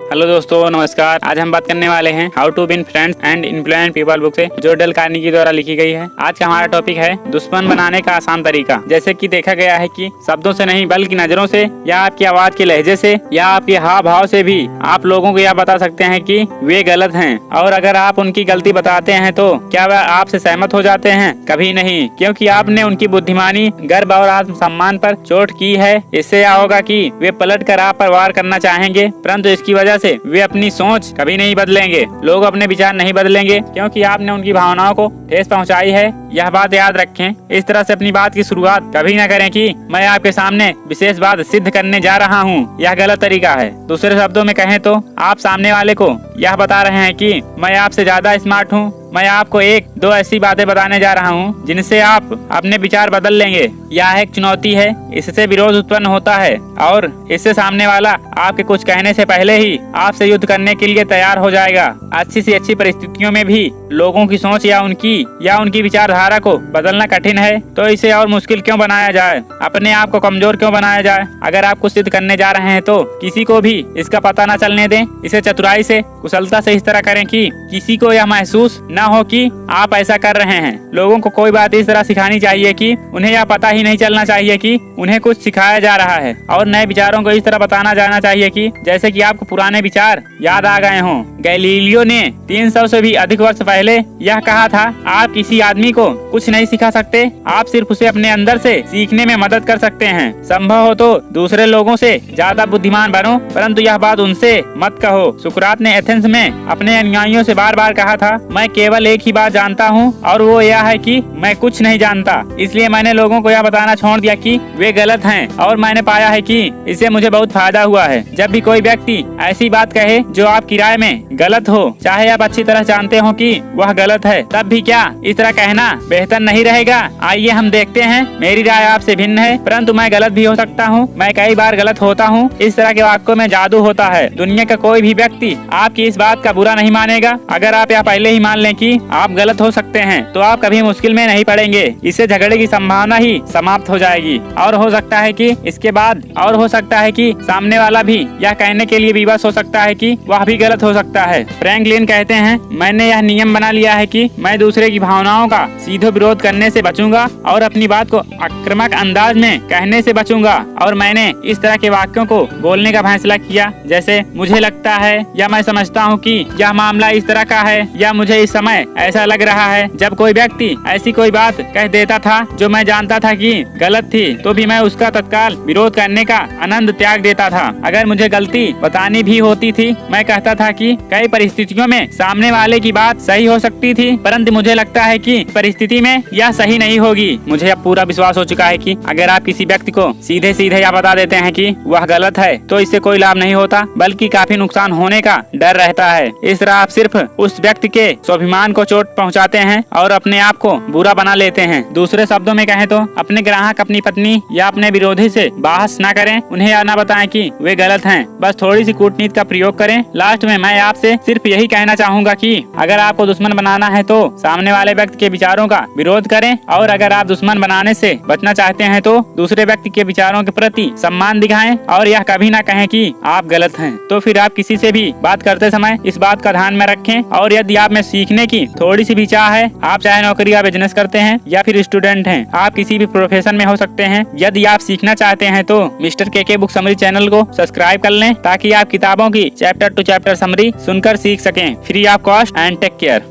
Hello दोस्तों, नमस्कार। आज हम बात करने वाले हैं how to win friends and influence people book से, जो डेल कार्नेगी द्वारा लिखी गई है। आज का हमारा टॉपिक है दुश्मन बनाने का आसान तरीका। जैसे कि देखा गया है कि शब्दों से नहीं बल्कि नजरों से या आपकी आवाज के लहजे से या आपके हाव भाव से भी आप लोगों को यह बता सकते हैं कि वे गलत हैं। और अगर आप उनकी गलती बताते हैं तो क्या वह आपसे सहमत हो जाते हैं? कभी नहीं, क्योंकि आपने उनकी बुद्धिमानी, गर्व और आत्मसम्मान पर चोट की है। इससे यह होगा कि वे पलट कर आप पर वार करना चाहेंगे, परंतु इसकी वजह से वे अपनी सोच कभी नहीं बदलेंगे। लोग अपने विचार नहीं बदलेंगे क्योंकि आपने उनकी भावनाओं को ठेस पहुंचाई है। यह बात याद रखें। इस तरह से अपनी बात की शुरुआत कभी न करें कि मैं आपके सामने विशेष बात सिद्ध करने जा रहा हूँ। यह गलत तरीका है। दूसरे शब्दों में कहें तो आप सामने वाले को यह बता रहे हैं कि मैं आपसे ज्यादा स्मार्ट हूँ। मैं आपको एक दो ऐसी बातें बताने जा रहा हूँ जिनसे आप अपने विचार बदल लेंगे। यह एक चुनौती है, इससे विरोध उत्पन्न होता है और इससे सामने वाला आपके कुछ कहने से पहले ही आपसे युद्ध करने के लिए तैयार हो जाएगा। अच्छी से अच्छी परिस्थितियों में भी लोगों की सोच या उनकी विचारधारा को बदलना कठिन है, तो इसे और मुश्किल क्यों बनाया जाए? अपने आप को कमजोर क्यों बनाया जाए? अगर आप कुछ सिद्ध करने जा रहे हैं तो किसी को भी इसका पता न चलने दें। इसे चतुराई से, कुशलता से इस तरह करें कि किसी को यह महसूस न हो कि आप ऐसा कर रहे हैं। लोगों को कोई बात इस तरह सिखानी चाहिए कि उन्हें यह पता ही नहीं चलना चाहिए कि उन्हें कुछ सिखाया जा रहा है, और नए विचारों को इस तरह बताना जाना चाहिए कि जैसे कि आपको पुराने विचार याद आ गए हों। गैलीलियो ने 300 से भी अधिक वर्ष पहले यह कहा था, आप किसी आदमी को कुछ नहीं सिखा सकते, आप सिर्फ उसे अपने अंदर से सीखने में मदद कर सकते हैं। संभव हो तो दूसरे लोगों से ज्यादा बुद्धिमान बनो, परंतु यह बात उनसे मत कहो। सुकरात ने एथेंस में अपने अनुयायियों से बार बार कहा था, मैं केवल एक ही बात जानता हूँ और वो यह है कि मैं कुछ नहीं जानता। इसलिए मैंने लोगों को यह बताना छोड़ दिया कि वे गलत हैं, और मैंने पाया है कि इससे मुझे बहुत फायदा हुआ है। जब भी कोई व्यक्ति ऐसी बात कहे जो आपकी राय में गलत हो, चाहे आप अच्छी तरह जानते हो कि वह गलत है, तब भी क्या इस तरह कहना बेहतर नहीं रहेगा? आइए हम देखते हैं। मेरी राय आपसे भिन्न है, परंतु मैं गलत भी हो सकता हूँ, मैं कई बार गलत होता हूँ। इस तरह के वाक्यों में जादू होता है। दुनिया का कोई भी व्यक्ति आपकी इस बात का बुरा नहीं मानेगा। अगर आप यह पहले ही मान लें कि आप गलत हो सकते हैं तो आप कभी मुश्किल में नहीं पड़ेंगे। इससे झगड़े की संभावना ही समाप्त हो जाएगी, और हो सकता है कि इसके बाद सामने वाला भी यह कहने के लिए विवश हो सकता है कि वह भी गलत हो सकता है। फ्रैंकलिन कहते हैं, मैंने यह नियम बना लिया है कि मैं दूसरे की भावनाओं का सीधे विरोध करने से बचूंगा और अपनी बात को आक्रामक अंदाज में कहने से बचूंगा। और मैंने इस तरह के वाक्यों को बोलने का फैसला किया, जैसे मुझे लगता है, या मैं समझता हूँ कि यह मामला इस तरह का है, या मुझे इस समय ऐसा लग रहा है। जब कोई व्यक्ति ऐसी कोई बात कह देता था जो मैं जानता था कि गलत थी, तो भी मैं उसका तत्काल विरोध करने का आनंद त्याग देता था। अगर मुझे गलती बतानी भी होती थी, मैं कहता था कि कई परिस्थितियों में सामने वाले की बात सही हो सकती थी, परंतु मुझे लगता है कि परिस्थिति में यह सही नहीं होगी। मुझे अब पूरा विश्वास हो चुका है कि अगर आप किसी व्यक्ति को सीधे सीधे या बता देते हैं कि वह गलत है, तो इससे कोई लाभ नहीं होता, बल्कि काफी नुकसान होने का डर रहता है। इस तरह आप सिर्फ उस व्यक्ति के स्वाभिमान को चोट पहुंचाते हैं और अपने आप को बुरा बना लेते हैं। दूसरे शब्दों में कहें तो अपने ग्राहक, अपनी पत्नी या अपने विरोधी से बहस न करें। उन्हें यह न बताएं कि वे गलत हैं, बस थोड़ी सी कूटनीति का प्रयोग करें। लास्ट में मैं आपसे सिर्फ यही कहना चाहूँगा कि अगर आपको दुश्मन बनाना है तो सामने वाले व्यक्ति के विचारों का विरोध करें, और अगर आप दुश्मन बनाने से बचना चाहते हैं तो दूसरे व्यक्ति के विचारों के प्रति सम्मान दिखाएं, और यह कभी न कहें कि आप गलत हैं। तो फिर आप किसी से भी बात करते समय इस बात का ध्यान में रखें। और यदि आप में सीखने की थोड़ी सी भी चाह है, आप चाहे नौकरी या बिजनेस करते हैं या फिर स्टूडेंट हैं, आप किसी भी प्रोफेशन में हो सकते हैं, यदि आप सीखना चाहते हैं तो मिस्टर के बुक समरी चैनल को सब्सक्राइब कर लें, ताकि आप किताबों की चैप्टर टू चैप्टर समरी सुनकर सीख सकें। Free of cost and take care.